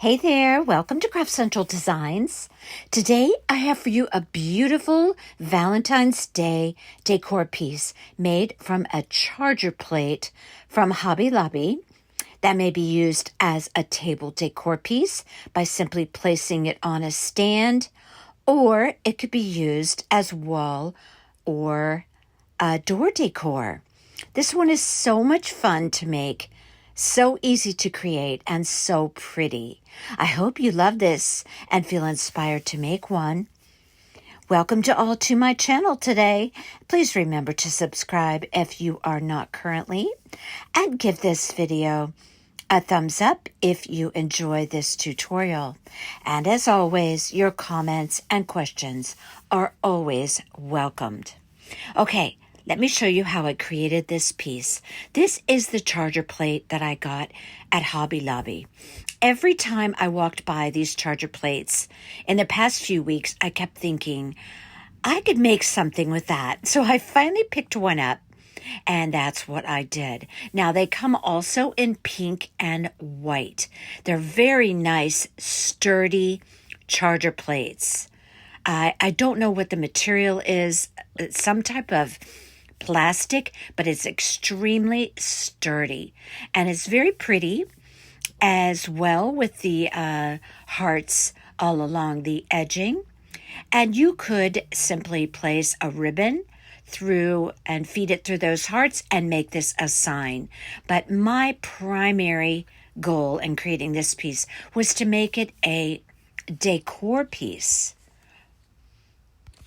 Hey there, welcome to Craft Central Designs. Today I have for you a beautiful Valentine's Day decor piece made from a charger plate from Hobby Lobby that may be used as a table decor piece by simply placing it on a stand, or it could be used as wall or door decor. This one is so much fun to make, so easy to create, and so pretty. I hope you love this and feel inspired to make one. Welcome to all to my channel today. Please remember to subscribe if you are not currently, and give this video a thumbs up if you enjoy this tutorial. And as always, your comments and questions are always welcomed. Okay, let me show you how I created this piece. This is the charger plate that I got at Hobby Lobby. Every time I walked by these charger plates in the past few weeks, I kept thinking, I could make something with that. So I finally picked one up, and that's what I did. Now, they come also in pink and white. They're very nice, sturdy charger plates. I don't know what the material is. It's some type of plastic, but it's extremely sturdy. And it's very pretty as well, with the hearts all along the edging. And you could simply place a ribbon through and feed it through those hearts and make this a sign. But my primary goal in creating this piece was to make it a decor piece.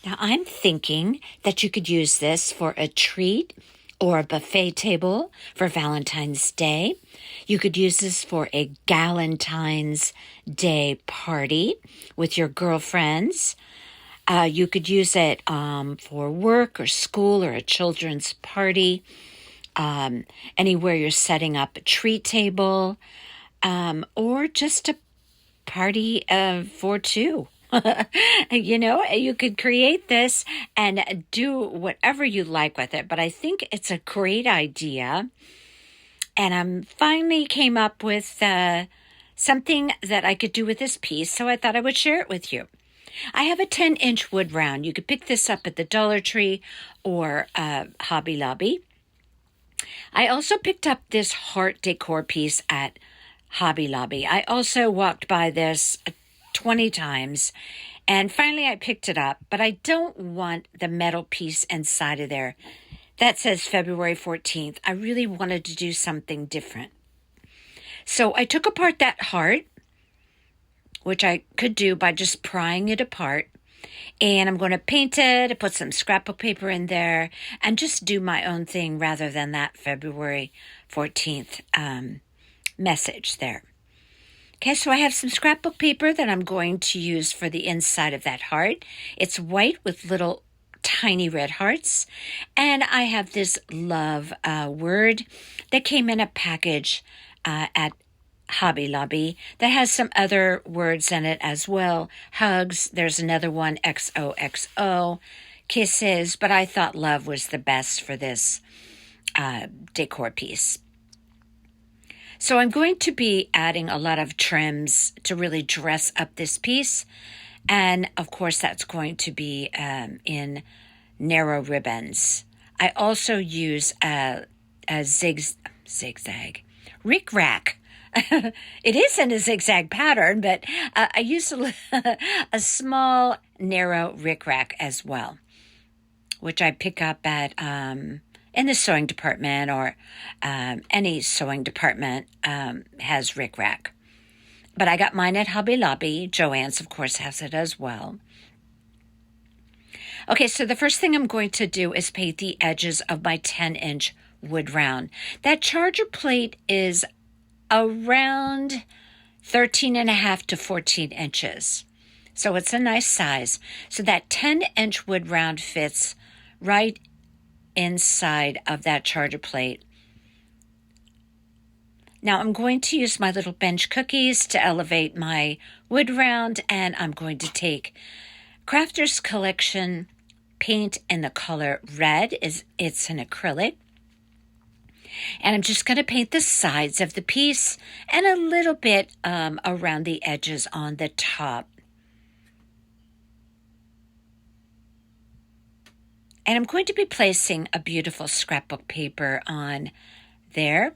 Now, I'm thinking that you could use this for a treat or a buffet table for Valentine's Day. You could use this for a Galentine's Day party with your girlfriends. You could use it for work or school or a children's party, anywhere you're setting up a treat table, or just a party for two. You could create this and do whatever you like with it, but I think it's a great idea. And I finally came up with something that I could do with this piece, so I thought I would share it with you. I have a 10-inch wood round. You could pick this up at the Dollar Tree or Hobby Lobby. I also picked up this heart decor piece at Hobby Lobby. I also walked by this 20 times, and finally I picked it up, but I don't want the metal piece inside of there that says February 14th. I really wanted to do something different. So I took apart that heart, which I could do by just prying it apart, and I'm going to paint it, put some scrapbook paper in there, and just do my own thing rather than that February 14th message there. Okay, so I have some scrapbook paper that I'm going to use for the inside of that heart. It's white with little tiny red hearts. And I have this love word that came in a package at Hobby Lobby that has some other words in it as well. Hugs, there's another one, XOXO, kisses, but I thought love was the best for this decor piece. So I'm going to be adding a lot of trims to really dress up this piece. And of course, that's going to be in narrow ribbons. I also use a zigzag rick-rack. It is in a zigzag pattern, but I used a small narrow rick-rack as well, which I pick up at in the sewing department, or any sewing department has rick-rack. But I got mine at Hobby Lobby. Joann's, of course, has it as well. Okay, so the first thing I'm going to do is paint the edges of my 10-inch wood round. That charger plate is around 13.5 to 14 inches. So it's a nice size. So that 10-inch wood round fits right inside of that charger plate. Now I'm going to use my little bench cookies to elevate my wood round, and I'm going to take Crafter's Collection paint in the color red. It's an acrylic. And I'm just going to paint the sides of the piece and a little bit around the edges on the top. And I'm going to be placing a beautiful scrapbook paper on there.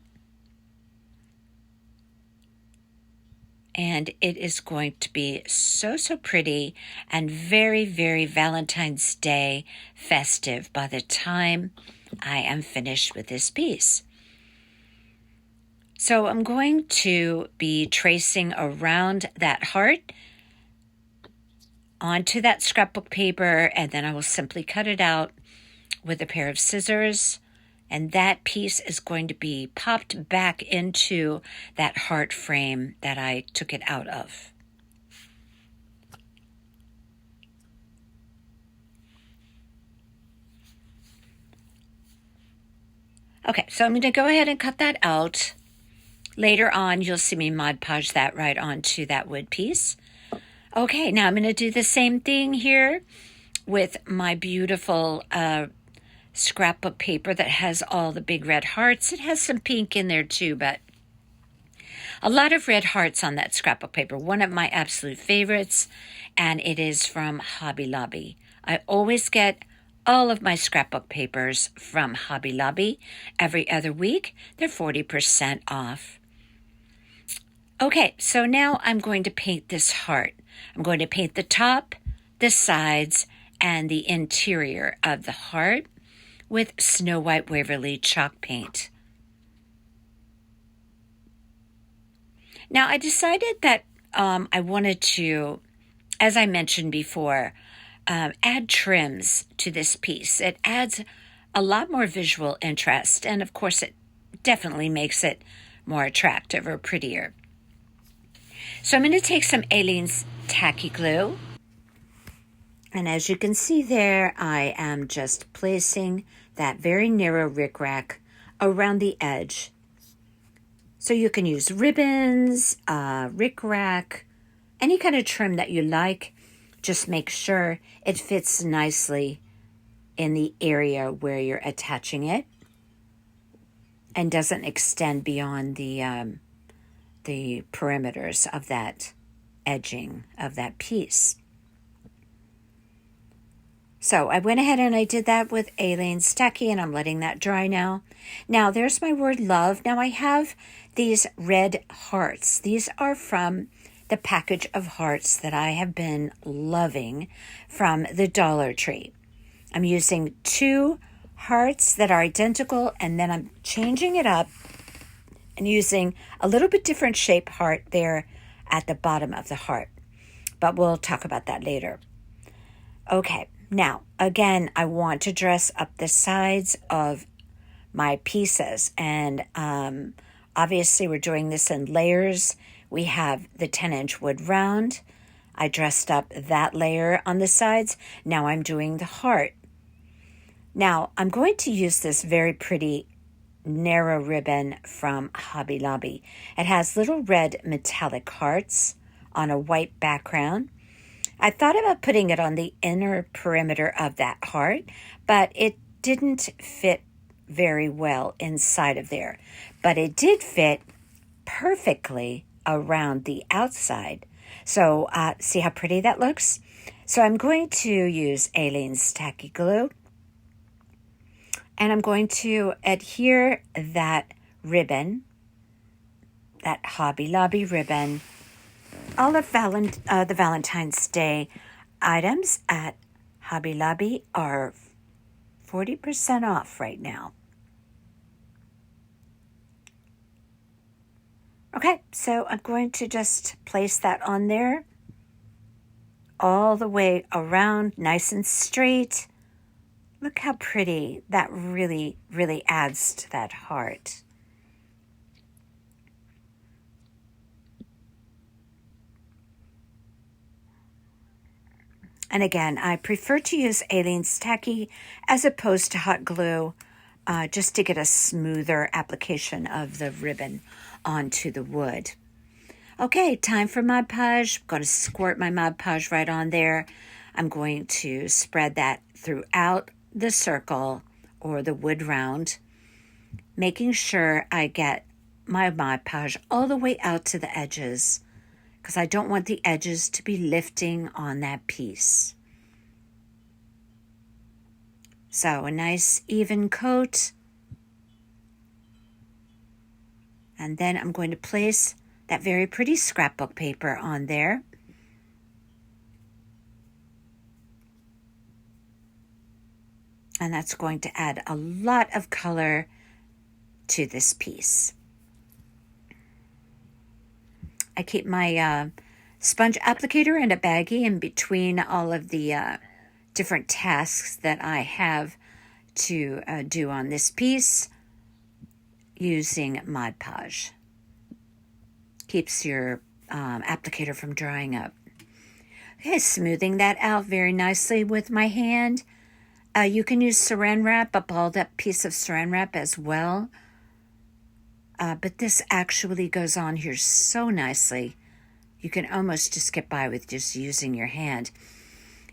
And it is going to be so pretty and very, very Valentine's Day festive by the time I am finished with this piece. So I'm going to be tracing around that heart onto that scrapbook paper, and then I will simply cut it out with a pair of scissors. And that piece is going to be popped back into that heart frame that I took it out of. Okay, so I'm going to go ahead and cut that out. Later on, you'll see me Mod Podge that right onto that wood piece. Okay, now I'm going to do the same thing here with my beautiful scrapbook paper that has all the big red hearts. It has some pink in there too, but a lot of red hearts on that scrapbook paper. One of my absolute favorites, and it is from Hobby Lobby. I always get all of my scrapbook papers from Hobby Lobby every other week. They're 40% off. Okay, so now I'm going to paint this heart. I'm going to paint the top, the sides, and the interior of the heart with Snow White Waverly chalk paint. Now, I decided that I wanted to, as I mentioned before, add trims to this piece. It adds a lot more visual interest, and of course, it definitely makes it more attractive or prettier. So I'm going to take some Aleene's tacky glue, and as you can see there, I am just placing that very narrow rickrack around the edge. So you can use ribbons, rickrack, any kind of trim that you like. Just make sure it fits nicely in the area where you're attaching it and doesn't extend beyond the perimeters of that edging of that piece. So I went ahead and I did that with Aleene's tacky, and I'm letting that dry now. Now there's my word love. Now I have these red hearts. These are from the package of hearts that I have been loving from the Dollar Tree. I'm using 2 hearts that are identical, and then I'm changing it up and using a little bit different shape heart there at the bottom of the heart. But we'll talk about that later. Okay. Now, again, I want to dress up the sides of my pieces, and obviously we're doing this in layers. We have the 10-inch wood round. I dressed up that layer on the sides. Now I'm doing the heart. Now, I'm going to use this very pretty narrow ribbon from Hobby Lobby. It has little red metallic hearts on a white background. I thought about putting it on the inner perimeter of that heart, but it didn't fit very well inside of there. But it did fit perfectly around the outside. So see how pretty that looks? So I'm going to use Aleene's tacky glue, and I'm going to adhere that ribbon, that Hobby Lobby ribbon. All of the Valentine's Day items at Hobby Lobby are 40% off right now. Okay, so I'm going to just place that on there all the way around, nice and straight. Look how pretty. That really, really adds to that heart. And again, I prefer to use Aleene's tacky as opposed to hot glue, just to get a smoother application of the ribbon onto the wood. Okay, time for Mod Podge. I'm going to squirt my Mod Podge right on there. I'm going to spread that throughout the circle or the wood round. making sure I get my Mod Podge all the way out to the edges, because I don't want the edges to be lifting on that piece. So a nice even coat. And then I'm going to place that very pretty scrapbook paper on there. And that's going to add a lot of color to this piece. I keep my sponge applicator in a baggie in between all of the different tasks that I have to do on this piece using Mod Podge. Keeps your applicator from drying up. Okay, smoothing that out very nicely with my hand. You can use saran wrap, a balled up piece of saran wrap as well. But this actually goes on here so nicely. You can almost just get by with just using your hand.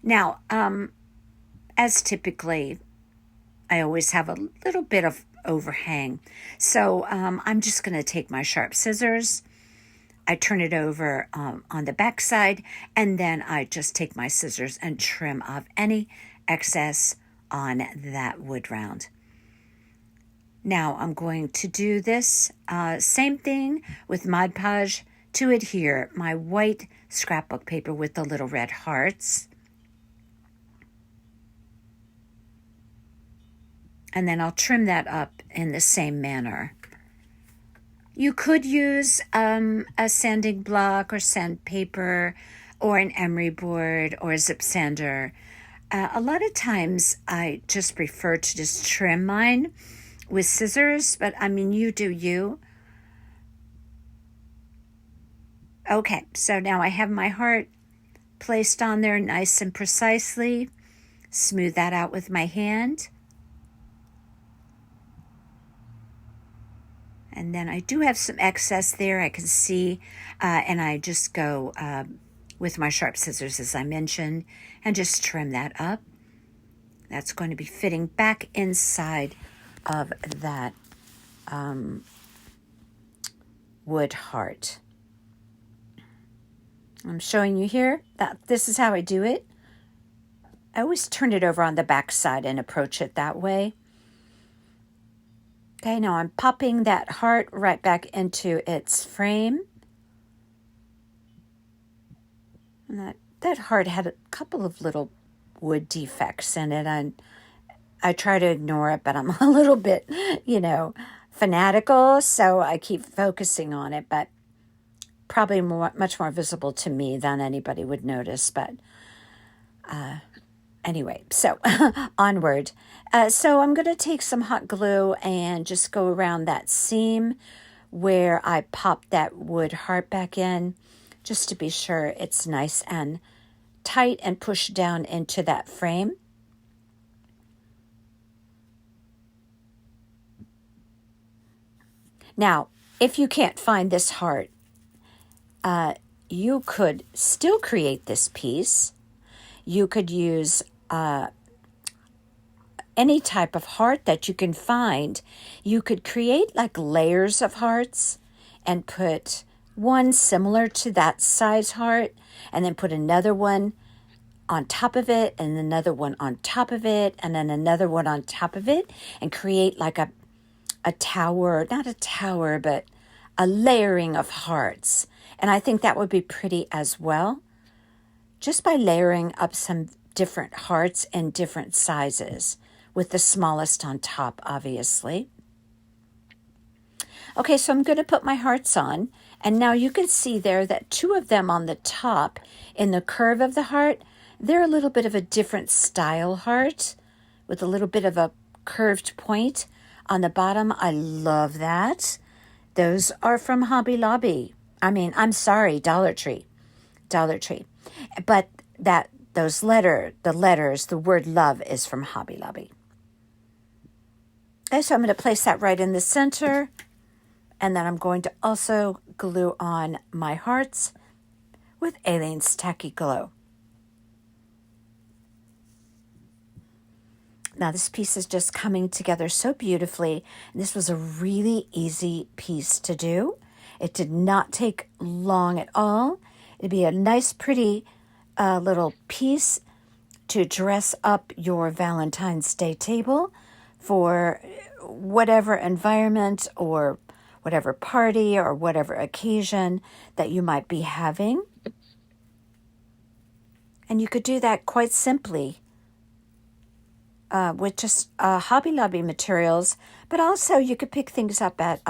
Now, as typically, I always have a little bit of overhang. So I'm just going to take my sharp scissors. I turn it over on the back side, and then I just take my scissors and trim off any excess on that wood round. Now I'm going to do this same thing with Mod Podge to adhere my white scrapbook paper with the little red hearts. And then I'll trim that up in the same manner. You could use a sanding block or sandpaper or an emery board or a zip sander. A lot of times I just prefer to just trim mine with scissors, but I mean, you do you. Okay, so now I have my heart placed on there nice and precisely. Smooth that out with my hand. And then I do have some excess there, I can see, and I just go with my sharp scissors, as I mentioned, and just trim that up. That's going to be fitting back inside of that wood heart. I'm showing you here that this is how I do it. I always turn it over on the back side and approach it that way. Okay, now I'm popping that heart right back into its frame. And that heart had a couple of little wood defects in it. And I try to ignore it, but I'm a little bit, fanatical. So I keep focusing on it, but probably much more visible to me than anybody would notice. But anyway, so onward. So I'm going to take some hot glue and just go around that seam where I popped that wood heart back in, just to be sure it's nice and tight and pushed down into that frame. Now, if you can't find this heart, you could still create this piece. You could use any type of heart that you can find. You could create like layers of hearts and put one similar to that size heart, and then put another one on top of it, and another one on top of it, and then another one on top of it, and create like a tower, not a tower, but a layering of hearts. And I think that would be pretty as well, just by layering up some different hearts in different sizes, with the smallest on top, obviously. Okay, so I'm going to put my hearts on, and now you can see there that two of them on the top, in the curve of the heart, they're a little bit of a different style heart, with a little bit of a curved point on the bottom. I love that. Those are from Hobby Lobby. Dollar Tree. But the word love is from Hobby Lobby. Okay, so I'm going to place that right in the center. And then I'm going to also glue on my hearts with Aleene's Tacky Glue. Now this piece is just coming together so beautifully. And this was a really easy piece to do. It did not take long at all. It'd be a nice, pretty little piece to dress up your Valentine's Day table for whatever environment or whatever party or whatever occasion that you might be having. And you could do that quite simply with just Hobby Lobby materials, but also you could pick things up at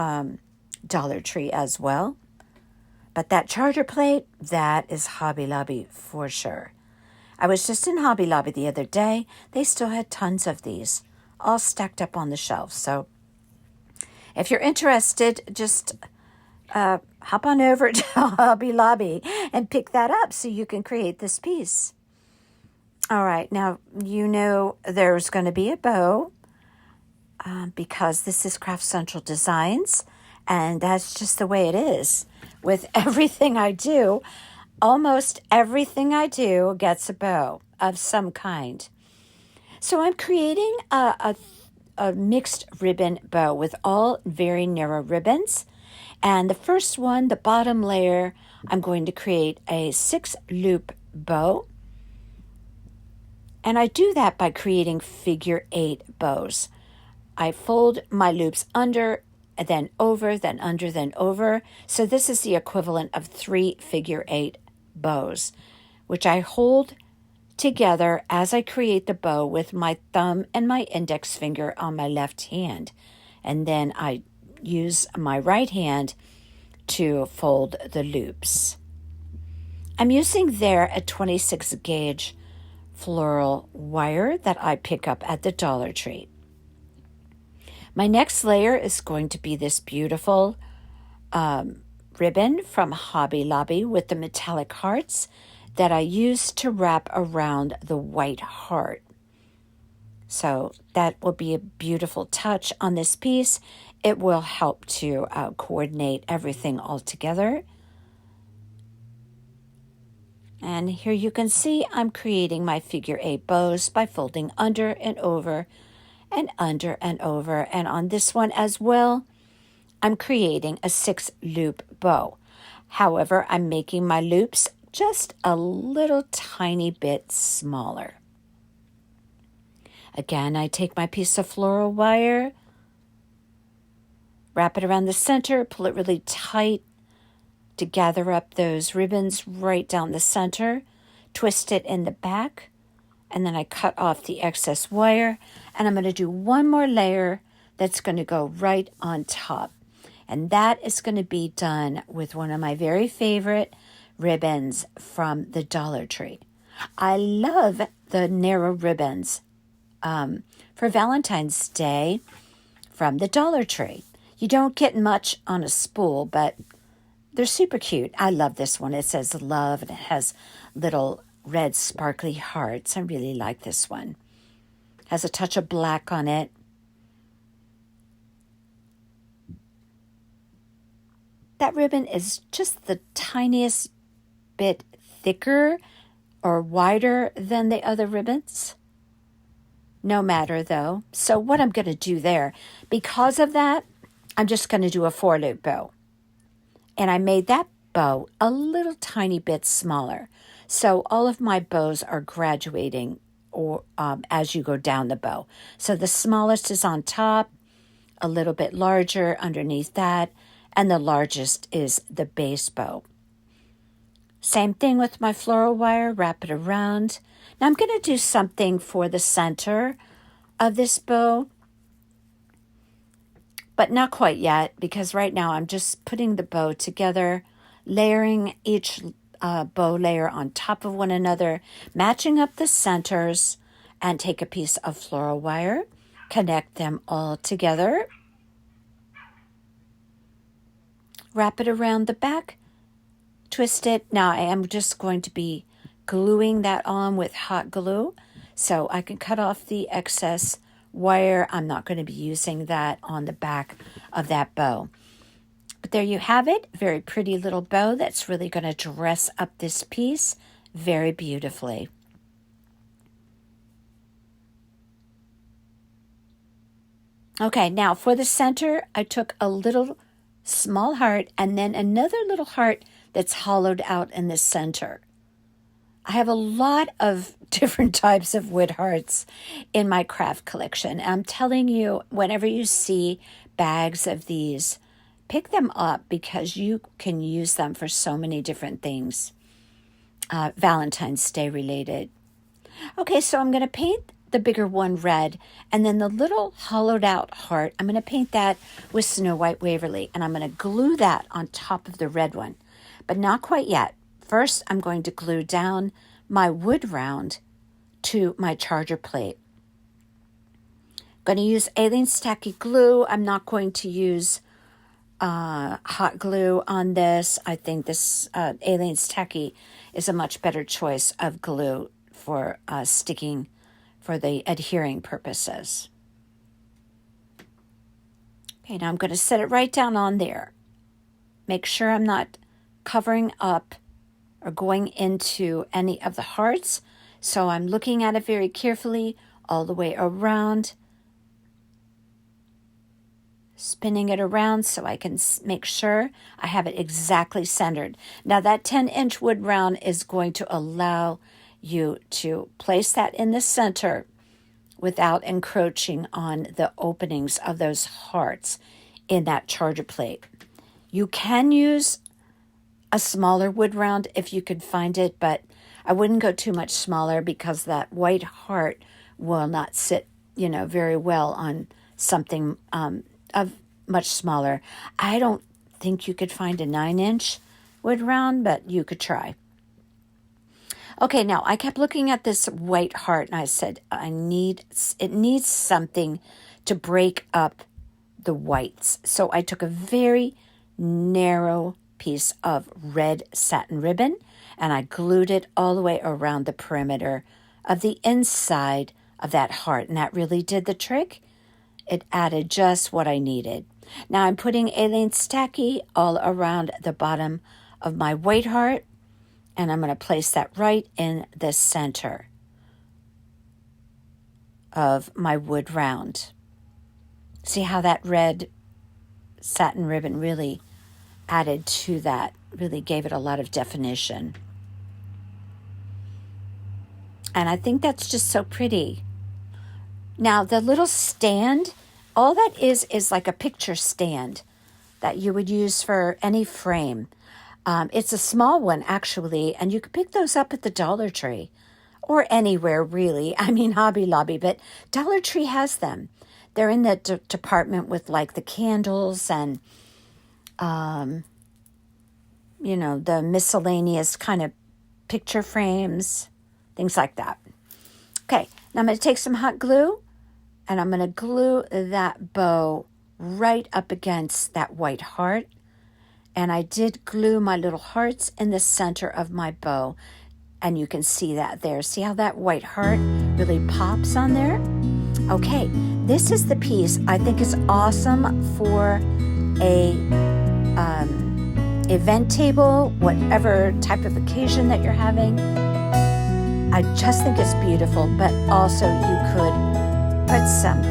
Dollar Tree as well. But that charger plate, that is Hobby Lobby for sure. I was just in Hobby Lobby the other day. They still had tons of these, all stacked up on the shelf. So if you're interested, just hop on over to Hobby Lobby and pick that up so you can create this piece. All right, now you know there's going to be a bow because this is Craft Central Designs, and that's just the way it is. With everything I do, almost everything I do gets a bow of some kind. So I'm creating a mixed ribbon bow with all very narrow ribbons. And the first one, the bottom layer, I'm going to create a 6-loop bow. And I do that by creating figure 8 bows. I fold my loops under, then over, then under, then over. So this is the equivalent of 3 figure 8 bows, which I hold together as I create the bow with my thumb and my index finger on my left hand. And then I use my right hand to fold the loops. I'm using there a 26 gauge floral wire that I pick up at the Dollar Tree. My next layer is going to be this beautiful ribbon from Hobby Lobby with the metallic hearts that I use to wrap around the white heart. So that will be a beautiful touch on this piece. It will help to coordinate everything all together. And here you can see I'm creating my figure 8 bows by folding under and over and under and over. And on this one as well, I'm creating a 6-loop bow. However, I'm making my loops just a little tiny bit smaller. Again, I take my piece of floral wire, wrap it around the center, pull it really tight to gather up those ribbons right down the center, twist it in the back, and then I cut off the excess wire, and I'm going to do one more layer that's going to go right on top. And that is going to be done with one of my very favorite ribbons from the Dollar Tree. I love the narrow ribbons for Valentine's Day from the Dollar Tree. You don't get much on a spool, but they're super cute. I love this one. It says love, and it has little red sparkly hearts. I really like this one. Has a touch of black on it. That ribbon is just the tiniest bit thicker or wider than the other ribbons. No matter though. So what I'm going to do there, because of that, I'm just going to do a 4-loop bow. And I made that bow a little tiny bit smaller. So all of my bows are graduating or as you go down the bow. So the smallest is on top, a little bit larger underneath that, and the largest is the base bow. Same thing with my floral wire, wrap it around. Now I'm going to do something for the center of this bow, but not quite yet, because right now I'm just putting the bow together, layering each bow layer on top of one another, matching up the centers, and take a piece of floral wire, connect them all together, wrap it around the back, twist it. Now I am just going to be gluing that on with hot glue, so I can cut off the excess wire. I'm not going to be using that on the back of that bow. But there you have it. Very pretty little bow that's really going to dress up this piece very beautifully. Okay, now for the center, I took a little small heart and then another little heart that's hollowed out in the center. I have a lot of different types of wood hearts in my craft collection. I'm telling you, whenever you see bags of these, pick them up because you can use them for so many different things, Valentine's Day related. Okay, so I'm going to paint the bigger one red, and then the little hollowed out heart, I'm going to paint that with Snow White Waverly, and I'm going to glue that on top of the red one, but not quite yet. First, I'm going to glue down my wood round to my charger plate. I'm going to use Aleene's Tacky glue. I'm not going to use hot glue on this. I think this Aleene's Tacky is a much better choice of glue for sticking, for the adhering purposes. Okay, now I'm going to set it right down on there. Make sure I'm not covering up or going into any of the hearts. So I'm looking at it very carefully all the way around, spinning it around so I can make sure I have it exactly centered. Now that 10-inch wood round is going to allow you to place that in the center without encroaching on the openings of those hearts in that charger plate. You can use a smaller wood round if you could find it, but I wouldn't go too much smaller because that white heart will not sit, very well on something of much smaller. I don't think you could find a 9-inch wood round, but you could try. Okay, now I kept looking at this white heart and I said, it needs something to break up the whites. So I took a very narrow piece of red satin ribbon and I glued it all the way around the perimeter of the inside of that heart. And that really did the trick. It added just what I needed. Now I'm putting Aleene's Tacky all around the bottom of my white heart. And I'm going to place that right in the center of my wood round. See how that red satin ribbon really added to that, really gave it a lot of definition. And I think that's just so pretty. Now the little stand, all that is like a picture stand that you would use for any frame. It's a small one, actually, and you can pick those up at the Dollar Tree or anywhere, really. I mean, Hobby Lobby, but Dollar Tree has them. They're in the department with, like, the candles and, the miscellaneous kind of picture frames, things like that. Okay, now I'm going to take some hot glue, and I'm going to glue that bow right up against that white heart. And I did glue my little hearts in the center of my bow. And you can see that there. See how that white heart really pops on there? Okay, this is the piece I think is awesome for a event table, whatever type of occasion that you're having. I just think it's beautiful, but also you could put some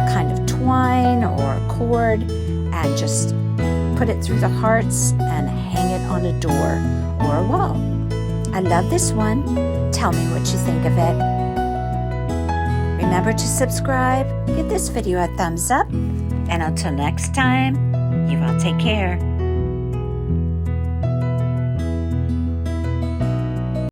kind of twine or cord and just put it through the hearts and hang it on a door or a wall. I love this one. Tell me what you think of it. Remember to subscribe, give this video a thumbs up, and until next time, you all take care.